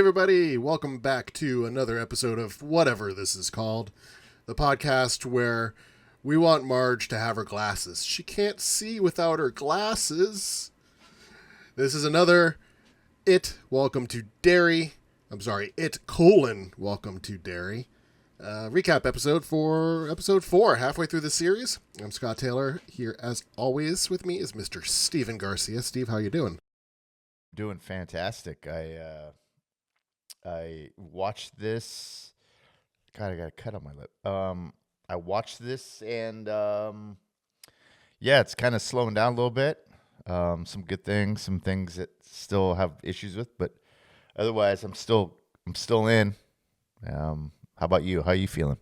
everybody. Welcome back to another episode of whatever this is called, the podcast where we want Marge to have her glasses. She can't see without her glasses. This is another Welcome to Derry. Welcome to Derry. Recap episode for episode 4, halfway through the series. I'm Scott Taylor. Here, as always, with me is Mr. Steven Garcia. Steve, how you doing? Doing fantastic. I watched this. God, I got a cut on my lip. I watched this, and it's kind of slowing down a little bit. Some good things, some things that still have issues with, but otherwise, I'm still in. How about you? How are you feeling?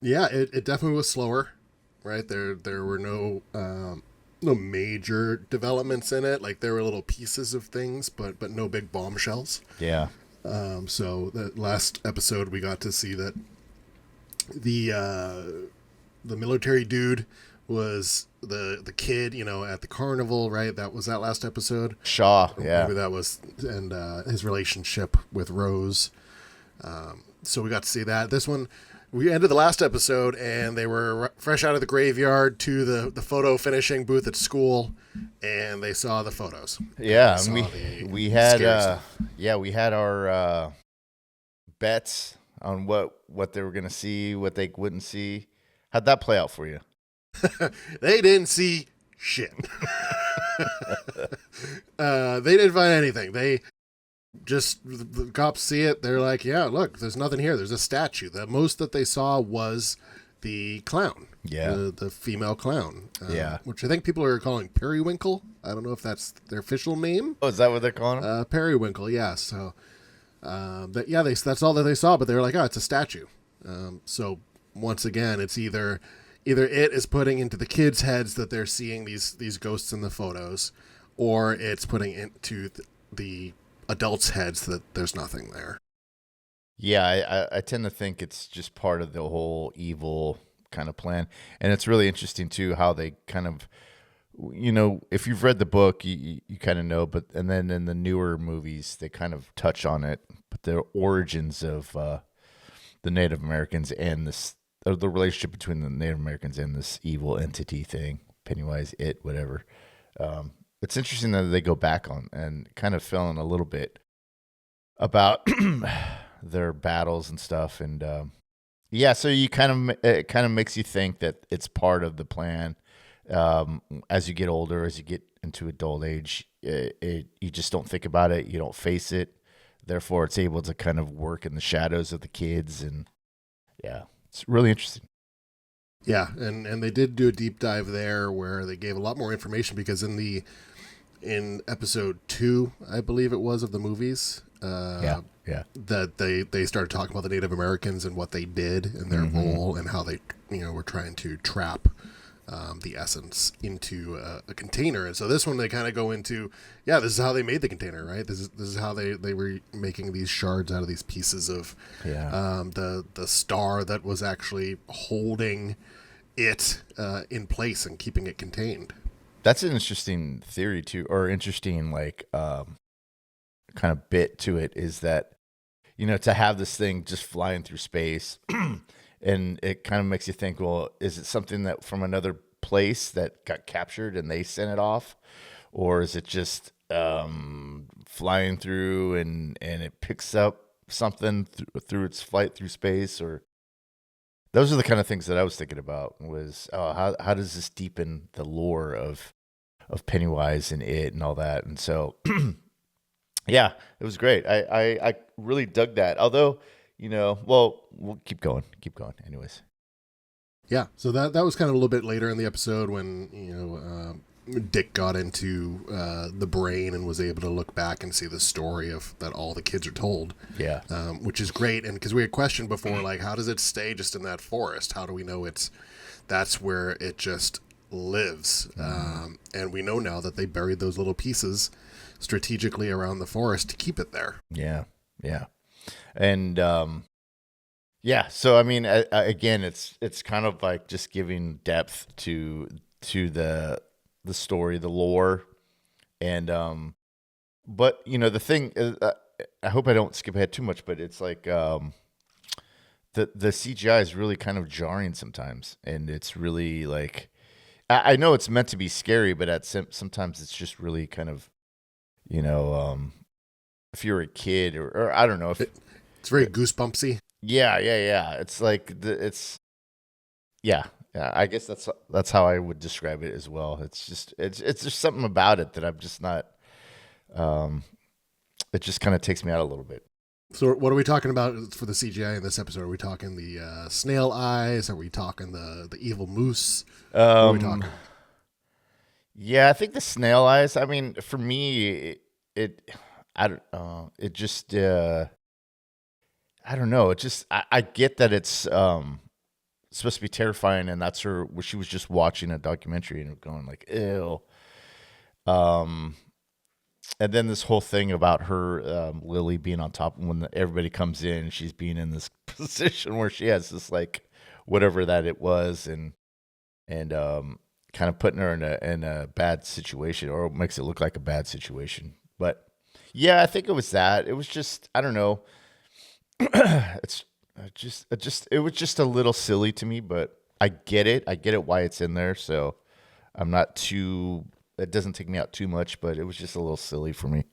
Yeah, it definitely was slower, right? There were no major developments in it. Like there were little pieces of things, but no big bombshells. Yeah. So the last episode we got to see that the military dude was the kid, at the carnival, right? That was that last episode. Shaw, yeah. Maybe that was, and his relationship with Rose. So we got to see that. This one, we ended the last episode, and they were fresh out of the graveyard to the photo finishing booth at school, and they saw the photos. Yeah, we had our bets on what they were going to see, what they wouldn't see. How'd that play out for you? They didn't see shit. They didn't find anything. The cops see it. They're like, yeah, look, there's nothing here. There's a statue. The most that they saw was the clown. Yeah. The female clown. Yeah. Which I think people are calling Periwinkle. I don't know if that's their official name. Oh, is that what they're calling him? Periwinkle, yeah. So, that's all that they saw, but they were like, oh, it's a statue. So once again, it's either it is putting into the kids' heads that they're seeing these ghosts in the photos, or it's putting into the adults' heads that there's nothing there. Yeah, I tend to think it's just part of the whole evil kind of plan. And it's really interesting, too, how they kind of, if you've read the book, you kind of know, and then in the newer movies, they kind of touch on it. But the origins of the Native Americans and the relationship between the Native Americans and this evil entity thing, Pennywise, whatever. It's interesting that they go back on and kind of fill in a little bit about their battles and stuff. And so it kind of makes you think that it's part of the plan. As you get older, as you get into adult age, you just don't think about it. You don't face it. Therefore, it's able to kind of work in the shadows of the kids. And yeah, it's really interesting. Yeah, and they did do a deep dive there where they gave a lot more information, because in episode 2, I believe it was, of the movies, that they started talking about the Native Americans and what they did and their role, and how they were trying to trap the essence into a container. And so this one, they kind of go into, this is how they made the container, right? This is how they were making these shards out of these pieces of the star that was actually holding it in place and keeping it contained. That's an interesting theory too, or interesting kind of bit to it, is that to have this thing just flying through space. And it kind of makes you think, well, is it something that from another place that got captured and they sent it off? Or is it just flying through and it picks up something through its flight through space? Or those are the kind of things that I was thinking about, was how does this deepen the lore of Pennywise and it and all that? And so, yeah, it was great. I really dug that. Although, we'll keep going anyways. Yeah, so that was kind of a little bit later in the episode when, Dick got into the brain and was able to look back and see the story of that all the kids are told. Yeah. Which is great. And because we had questioned before, like, how does it stay just in that forest? How do we know that's where it just lives? And we know now that they buried those little pieces strategically around the forest to keep it there. Yeah. And so I mean, again, it's kind of like just giving depth to the story, the lore, and but the thing is, I hope I don't skip ahead too much, but it's like the CGI is really kind of jarring sometimes, and it's really like I know it's meant to be scary, but sometimes it's just really kind of if you're a kid or I don't know if it's very goosebumpsy. Yeah. It's like yeah. I guess that's how I would describe it as well. It's just something about it that I'm just not. It just kind of takes me out a little bit. So what are we talking about for the CGI in this episode? Are we talking the snail eyes? Are we talking the evil moose? What are we talking? Yeah, I think the snail eyes. I mean, for me, I don't. It just. I don't know. It just. I get that it's supposed to be terrifying, and that's her. Where she was just watching a documentary and going like, "Ew." And then this whole thing about her, Lily being on top when everybody comes in, she's being in this position where she has this like whatever that it was, and kind of putting her in a bad situation, or makes it look like a bad situation. But yeah, I think it was that. It was just I don't know. It was just a little silly to me, but I get it. I get it why it's in there, so I'm not too. It doesn't take me out too much, but it was just a little silly for me.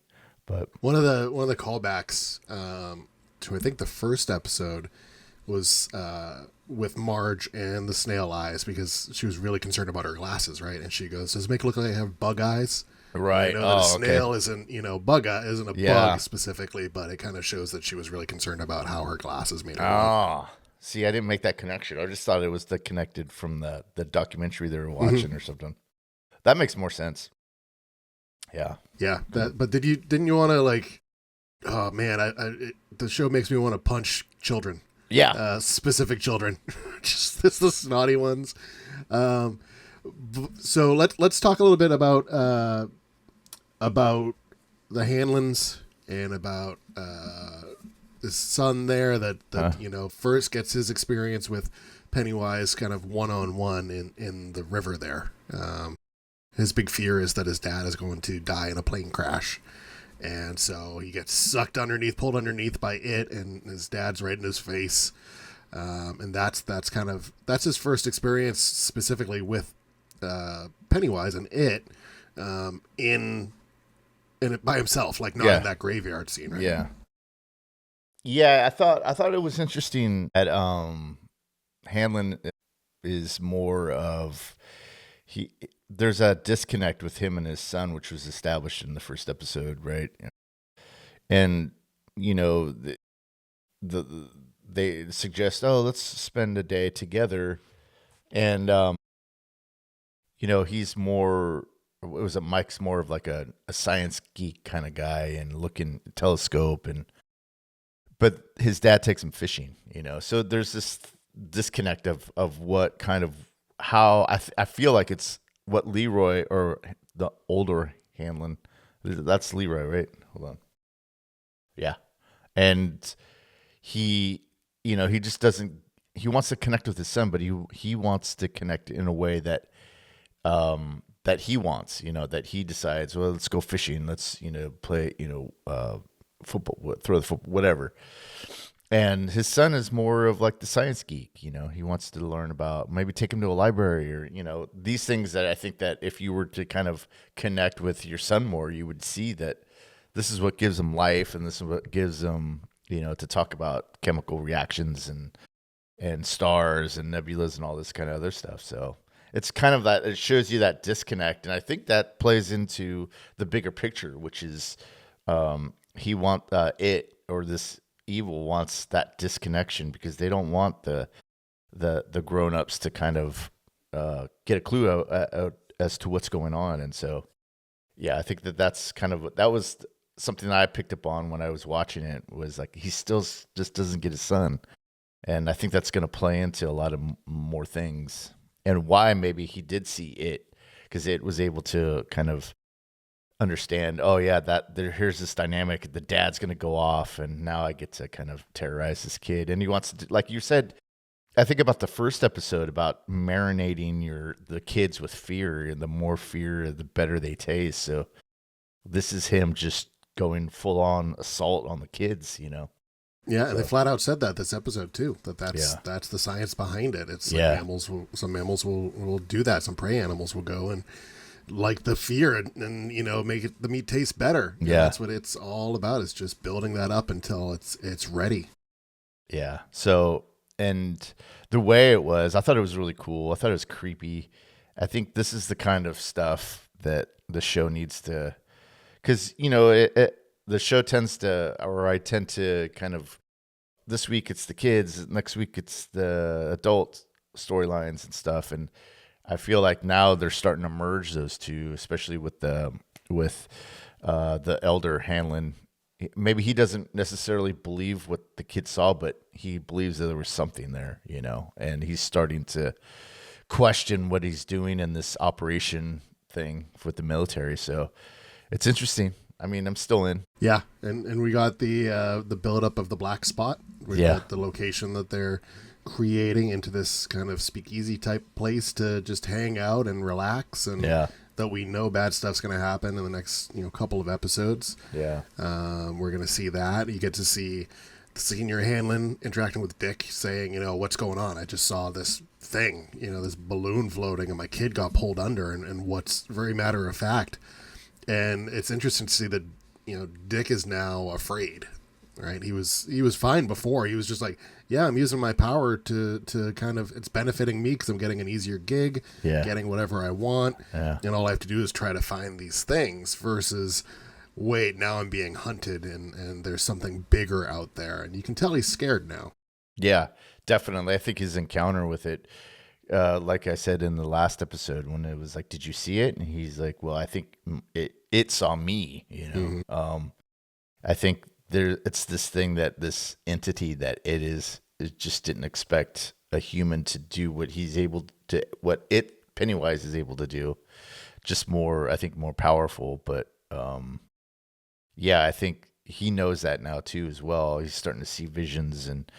But one of the callbacks to I think the first episode was with Marge and the snail eyes, because she was really concerned about her glasses, right? And she goes, "Does it make it look like I have bug eyes?" Right. I know that a snail isn't, isn't a bug specifically, but it kind of shows that she was really concerned about how her glasses made her look. See, I didn't make that connection. I just thought it was connected from the documentary they were watching or something. That makes more sense. Yeah. Yeah. But didn't you want to like? Oh man, the show makes me want to punch children. Yeah. Specific children, just the snotty ones. So let's talk a little bit about the Hanlons and about his son there that first gets his experience with Pennywise kind of one-on-one in the river there. His big fear is that his dad is going to die in a plane crash. And so he gets pulled underneath by it, and his dad's right in his face. And that's his first experience specifically with Pennywise and it in it by himself, like not in that graveyard scene, right? Yeah. Yeah, I thought it was interesting that Hanlon is more of there's a disconnect with him and his son, which was established in the first episode, right? And they suggest, let's spend a day together, and he's more. Mike's more of like a science geek kind of guy and looking telescope, but his dad takes him fishing, So there's this disconnect of what kind of how I feel like it's what Leroy or the older Hanlon, that's Leroy, right? Hold on. Yeah. And he just doesn't, he wants to connect with his son, but he wants to connect in a way that, that he wants, that he decides, well, let's go fishing. Let's, play, football, throw the football, whatever. And his son is more of like the science geek, he wants to learn about, maybe take him to a library or, these things that I think that if you were to kind of connect with your son more, you would see that this is what gives him life. And this is what gives him, to talk about chemical reactions and stars and nebulas and all this kind of other stuff. So it's kind of that, it shows you that disconnect. And I think that plays into the bigger picture, which is he wants this evil wants that disconnection because they don't want the grown-ups to kind of get a clue out as to what's going on. And so, yeah, I think that was something that I picked up on when I was watching it, was like he still just doesn't get his son. And I think that's going to play into a lot of more things, and why maybe he did see it, because it was able to kind of understand, here's this dynamic, the dad's going to go off and now I get to kind of terrorize this kid. And he wants to, like you said, I think about the first episode about marinating the kids with fear, and the more fear, the better they taste. So this is him just going full on assault on the kids, Yeah, So, and they flat out said that this episode too. That's yeah. that's the science behind it. It's like Yeah. some mammals will do that. Some prey animals will go and like the fear and make the meat taste better. And Yeah. that's what it's all about. It's just building that up until it's ready. Yeah. So, and the way it was, I thought it was really cool. I thought it was creepy. I think this is the kind of stuff that the show needs to, because the show tends to, or I tend to kind of, this week it's the kids, next week it's the adult storylines and stuff, and I feel like now they're starting to merge those two, especially with the elder Hanlon. Maybe he doesn't necessarily believe what the kid saw, but he believes that there was something there, and he's starting to question what he's doing in this operation thing with the military. So it's interesting. I mean, I'm still in. Yeah, and we got the buildup of the black spot. We got the location that they're creating into this kind of speakeasy type place to just hang out and relax, and that we know bad stuff's going to happen in the next couple of episodes. Yeah, we're going to see that. You get to see the senior Hanlon interacting with Dick, saying, what's going on? I just saw this thing, this balloon floating, and my kid got pulled under, and what's very matter of fact. And it's interesting to see that Dick is now afraid. Right, he was fine before. He was just like, yeah, I'm using my power to kind of, it's benefiting me because I'm getting an easier gig, getting whatever I want, and all I have to do is try to find these things. Versus, wait, now I'm being hunted, and there's something bigger out there, and you can tell he's scared now. Yeah, definitely. I think his encounter with it, like I said in the last episode, when it was like, "Did you see it?" and he's like, "Well, I think it saw me." Mm-hmm. I think it's this thing that this entity that it just didn't expect a human to do what he's able to, what Pennywise is able to do, just more, I think, more powerful. But I think he knows that now too as well. He's starting to see visions, and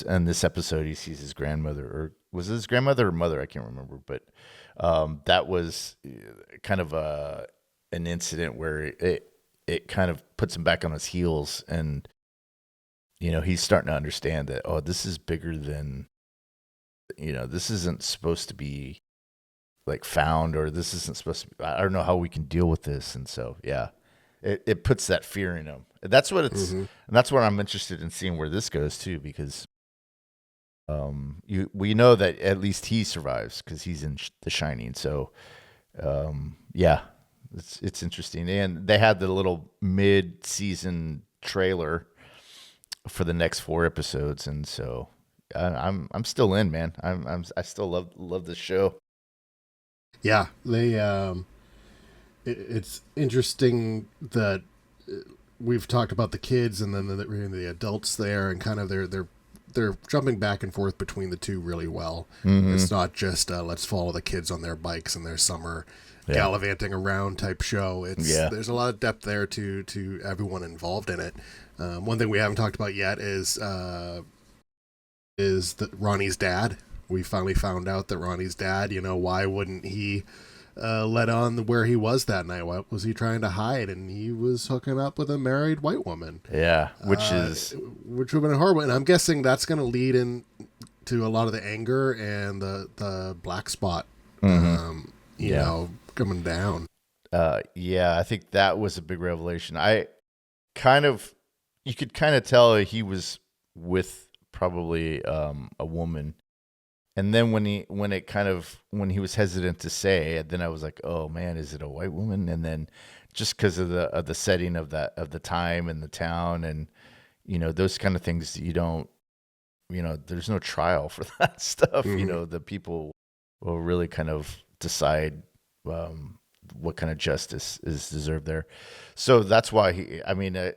in this episode he sees his grandmother, or was it his grandmother or mother? I can't remember, but that was kind of an incident where it kind of puts him back on his heels, and he's starting to understand that, oh, this is bigger than, this isn't supposed to be like found, or this isn't supposed to be, I don't know how we can deal with this. And so it puts that fear in him. That's what it's and that's what I'm interested in seeing where this goes too, because we know that at least he survives because he's in The Shining. So it's interesting. And they had the little mid-season trailer for the next 4 episodes, and so I'm still in, man. I still love this show. Yeah, they it's interesting that we've talked about the kids and then the adults there, and kind of they're jumping back and forth between the two really well. Mm-hmm. It's not just let's follow the kids on their bikes and their summer gallivanting around type show. There's a lot of depth there to everyone involved in it. One thing we haven't talked about yet is Ronnie's dad. We finally found out that Ronnie's dad, why wouldn't he let on where he was that night? What was he trying to hide? And he was hooking up with a married white woman. Yeah, which would have been horrible. And I'm guessing that's going to lead in to a lot of the anger and the black spot, coming down. I think that was a big revelation. You could kind of tell he was with probably a woman. And then when he was hesitant to say, then I was like, oh man, is it a white woman? And then just because of the setting of the time and the town, and those kind of things, you don't, there's no trial for that stuff. Mm-hmm. The people will really kind of decide what kind of justice is deserved there. So that's why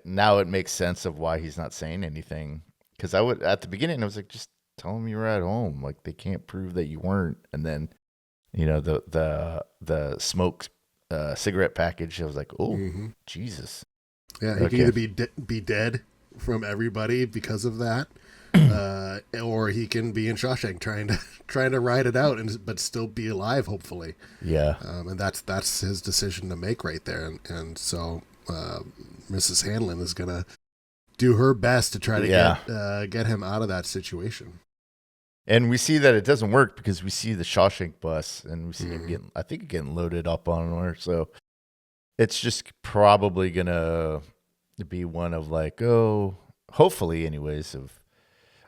now it makes sense of why he's not saying anything. Because at the beginning I was like, just tell them you were at home. Like, they can't prove that you weren't. And then, the smoke cigarette package, I was like, oh, Jesus. Yeah, he can either be dead from everybody because of that, or he can be in Shawshank trying to ride it out but still be alive, hopefully. Yeah. And that's his decision to make right there. And so Mrs. Hanlon is gonna do her best to try to get him out of that situation. And we see that it doesn't work because we see the Shawshank bus and we see it getting loaded up on her. So it's just probably gonna be one of like, hopefully anyways,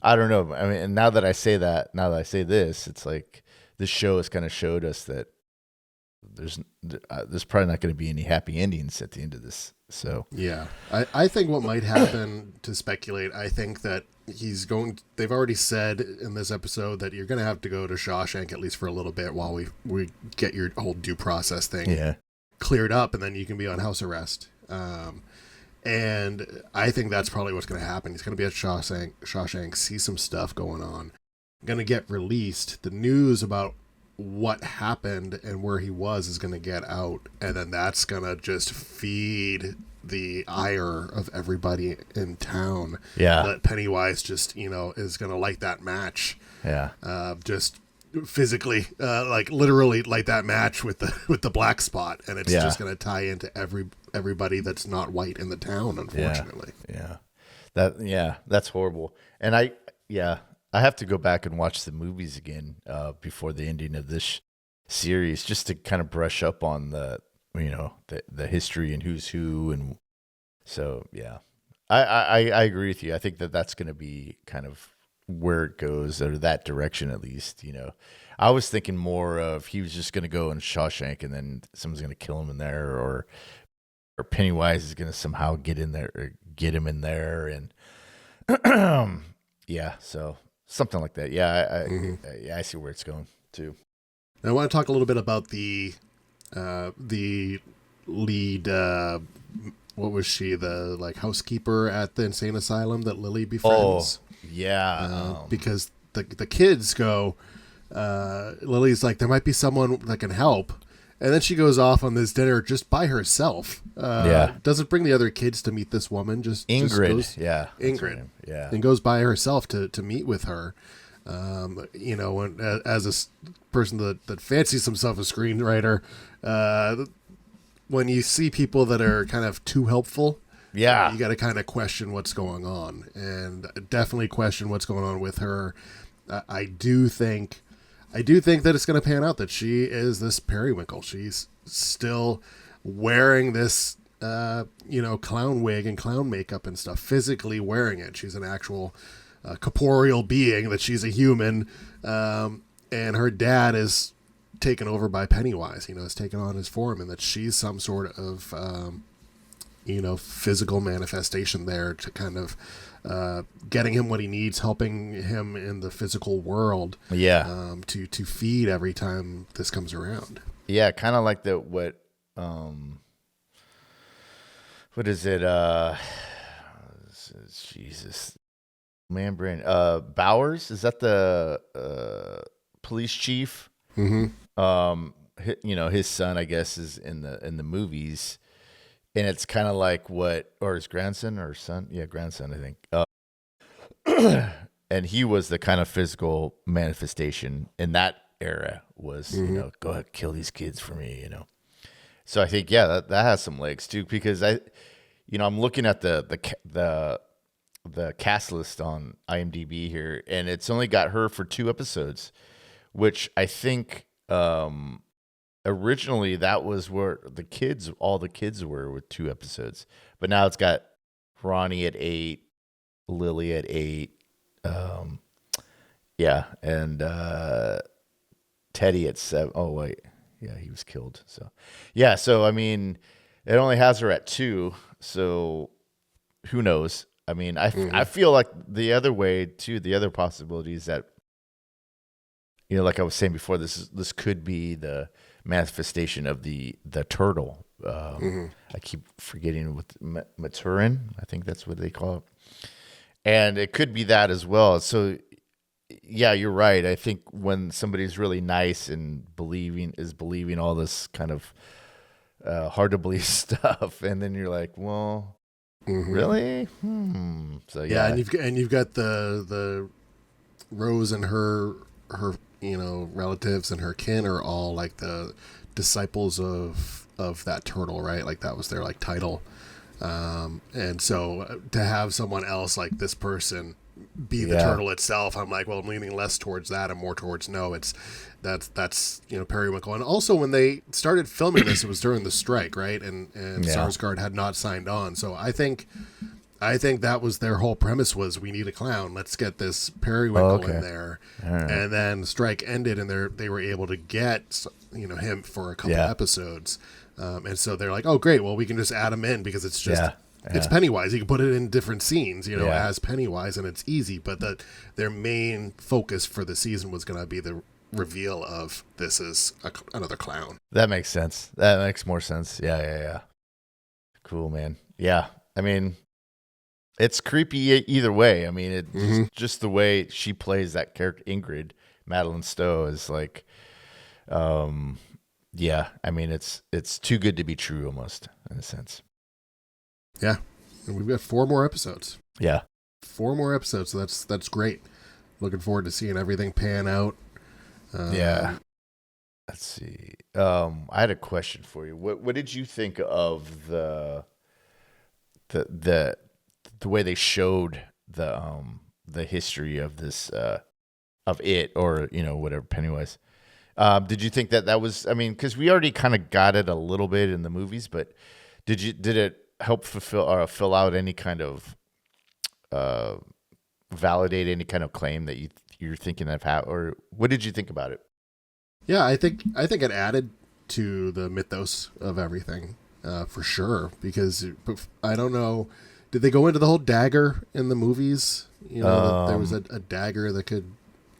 I don't know. I mean, and now that I say this, it's like this show has kind of showed us that there's probably not going to be any happy endings at the end of this. So yeah, I think what might happen, to speculate, I think that they've already said in this episode that you're going to have to go to Shawshank at least for a little bit while we get your whole due process thing cleared up, and then you can be on house arrest. And I think that's probably what's going to happen. He's going to be at Shawshank, see some stuff going on, going to get released. The news about what happened and where he was is going to get out, and then that's going to just feed the ire of everybody in town. Yeah. That Pennywise just, is going to light that match. Yeah. Just physically, like literally light that match with the black spot, and it's just going to tie into everybody that's not white in the town, unfortunately. Yeah. That's horrible. And I have to go back and watch the movies again before the ending of this series, just to kind of brush up on the history and who's who. And so, yeah, I agree with you. I think that's going to be kind of where it goes, or that direction at least. I was thinking more of he was just going to go in Shawshank and then someone's going to kill him in there, or Pennywise is going to somehow get in there or get him in there. And so something like that. Yeah. I see where it's going too. I want to talk a little bit about the lead, what was she, the housekeeper at the insane asylum that Lily befriends? Because the kids go, Lily's like, there might be someone that can help, and then she goes off on this dinner just by herself. Doesn't bring the other kids to meet this woman. Just Ingrid, goes, Ingrid, and goes by herself to meet with her. When, as a person that fancies himself a screenwriter, when you see people that are kind of too helpful, you got to kind of question what's going on, and definitely question what's going on with her. I do think that it's going to pan out that she is this periwinkle. She's still wearing this, clown wig and clown makeup and stuff, physically wearing it. She's an actual corporeal being, that she's a human, and her dad is taken over by Pennywise, has taken on his form, and that she's some sort of, physical manifestation there to kind of getting him what he needs, helping him in the physical world, to feed every time this comes around. Yeah, kind of like what is it? Jesus, man, brain. Bowers, is that the police chief? Mm-hmm. His son, I guess, is in the movies. And it's kind of like or his grandson or son? Yeah, grandson, I think. And he was the kind of physical manifestation in that era was, go ahead, kill these kids for me, So I think, that has some legs too, because I'm looking at the cast list on IMDb here, and it's only got her for 2 episodes, which I think, originally that was where all the kids were with 2 episodes, but now it's got Ronnie at 8, Lily at 8, and Teddy at 7. Oh wait, he was killed. So I mean, it only has her at 2. So who knows? I mean, I feel like the other way too. The other possibility is that, like I was saying before, this could be the manifestation of the turtle. I keep forgetting with Maturin. I think that's what they call it. And it could be that as well. So yeah, you're right. I think when somebody's really nice and believing all this kind of hard to believe stuff, and then you're like, well, really? So yeah, and you've got the Rose and her relatives and her kin are all like the disciples of that turtle, right? Like that was their like title. And so to have someone else like this person be the turtle itself, I'm like, well, I'm leaning less towards that and more towards no. That's periwinkle. And also when they started filming this, it was during the strike, right? And Sarsgaard had not signed on. So I think that was their whole premise was we need a clown. Let's get this periwinkle in there. Right. And then the strike ended and they were able to get him for a couple episodes. And so they're like, oh, great. Well, we can just add him in because it's just it's Pennywise. You can put it in different scenes, as Pennywise, and it's easy. But their main focus for the season was going to be the reveal of this is another clown. That makes sense. That makes more sense. Yeah. Cool, man. Yeah. I mean, it's creepy either way. I mean, just the way she plays that character, Ingrid, Madeline Stowe, is like, yeah. I mean, it's too good to be true, almost, in a sense. Yeah, and we've got 4 more episodes. Yeah, 4 more episodes. So that's great. Looking forward to seeing everything pan out. Yeah. Let's see. I had a question for you. What did you think of the way they showed the history of this of it, or whatever, Pennywise? Did you think that was? I mean, because we already kind of got it a little bit in the movies, but did it help fill out any kind of validate any kind of claim that you're thinking of, or what did you think about it? Yeah, I think it added to the mythos of everything for sure, because I don't know, did they go into the whole dagger in the movies? That there was a dagger that could,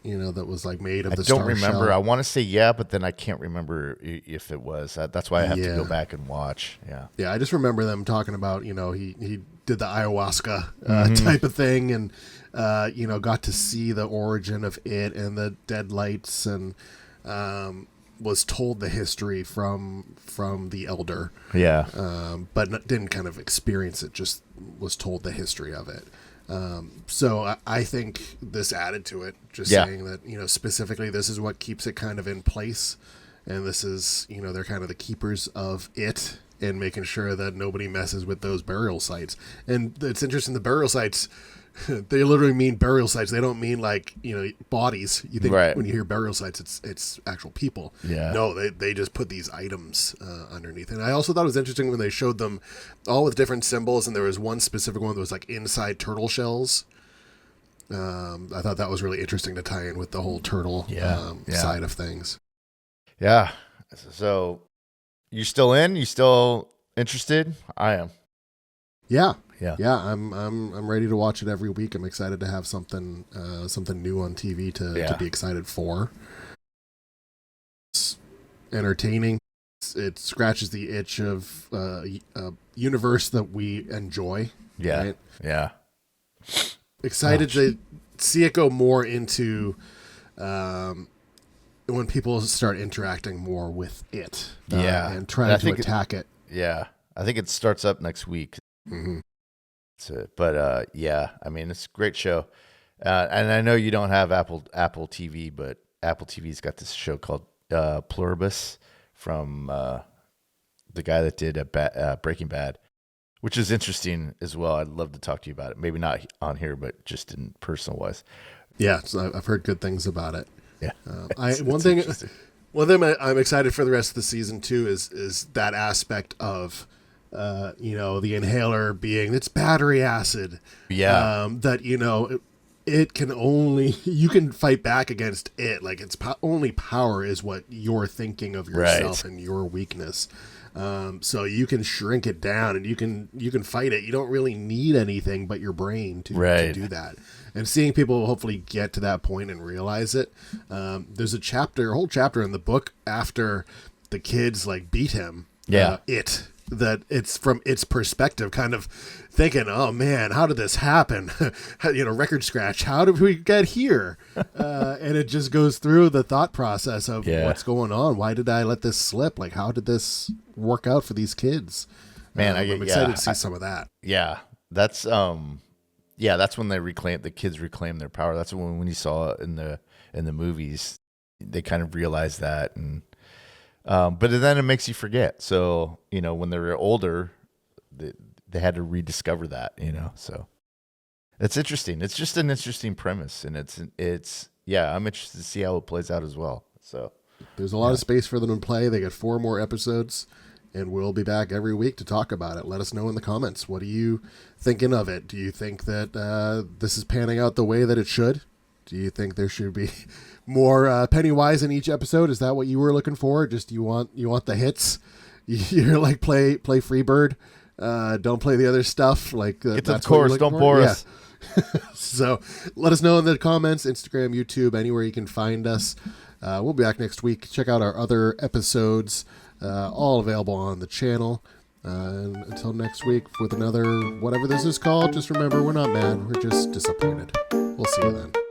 that was like made of the star shell. I don't remember. I want to say yeah, but then I can't remember if it was. That's why I have to go back and watch. Yeah. Yeah, I just remember them talking about, he did the ayahuasca type of thing, and got to see the origin of it and the deadlights, and was told the history from the elder. Yeah. But didn't kind of experience it, just was told the history of it. So I think this added to it, just saying that, specifically this is what keeps it kind of in place. And this is, they're kind of the keepers of it and making sure that nobody messes with those burial sites. And it's interesting, the burial sites, they literally mean burial sites. They don't mean like, bodies. You think when you hear burial sites, it's actual people. Yeah. No, they just put these items underneath. And I also thought it was interesting when they showed them all with different symbols, and there was one specific one that was like inside turtle shells. I thought that was really interesting to tie in with the whole turtle side of things. Yeah. So you still in? You still interested? I am. Yeah. I'm ready to watch it every week. I'm excited to have something new on TV to be excited for. It's entertaining. It scratches the itch of a universe that we enjoy. Yeah, right? Yeah. Excited to see it go more into when people start interacting more with it. And trying to attack it. Yeah, I think it starts up next week. Mm-hmm. But I mean, it's a great show, and I know you don't have Apple TV, but Apple TV's got this show called Pluribus from the guy that did Breaking Bad, which is interesting as well. I'd love to talk to you about it. Maybe not on here, but just in personal wise. Yeah, so I've heard good things about it. Yeah, one thing I'm excited for the rest of the season too is that aspect of. The inhaler being it's battery acid. Yeah. That, it can only, you can fight back against it. Like its only power is what you're thinking of yourself and your weakness. So you can shrink it down and you can fight it. You don't really need anything but your brain to do that. And seeing people hopefully get to that point and realize it. There's a whole chapter in the book after the kids like beat him. Yeah. That it's from its perspective, kind of thinking, oh man, how did this happen? Record scratch. How did we get here? And it just goes through the thought process of what's going on. Why did I let this slip? Like, how did this work out for these kids? Man, I'm excited to see some of that. Yeah. That's, that's when the kids reclaim their power. That's when you saw it in the movies, they kind of realize that, and but then it makes you forget. So when they're older, they had to rediscover that. So it's interesting. It's just an interesting premise, and it's I'm interested to see how it plays out as well. So there's a lot of space for them to play. They got 4 more episodes, and we'll be back every week to talk about it. Let us know in the comments. What are you thinking of it? Do you think that this is panning out the way that it should? Do you think there should be more Pennywise in each episode? Is that what you were looking for? Just you want the hits? You're like play Freebird. Don't play the other stuff. Like get to the chorus. Don't bore us. So let us know in the comments, Instagram, YouTube, anywhere you can find us. We'll be back next week. Check out our other episodes, all available on the channel. And until next week with another whatever this is called, just remember, we're not mad. We're just disappointed. We'll see you then.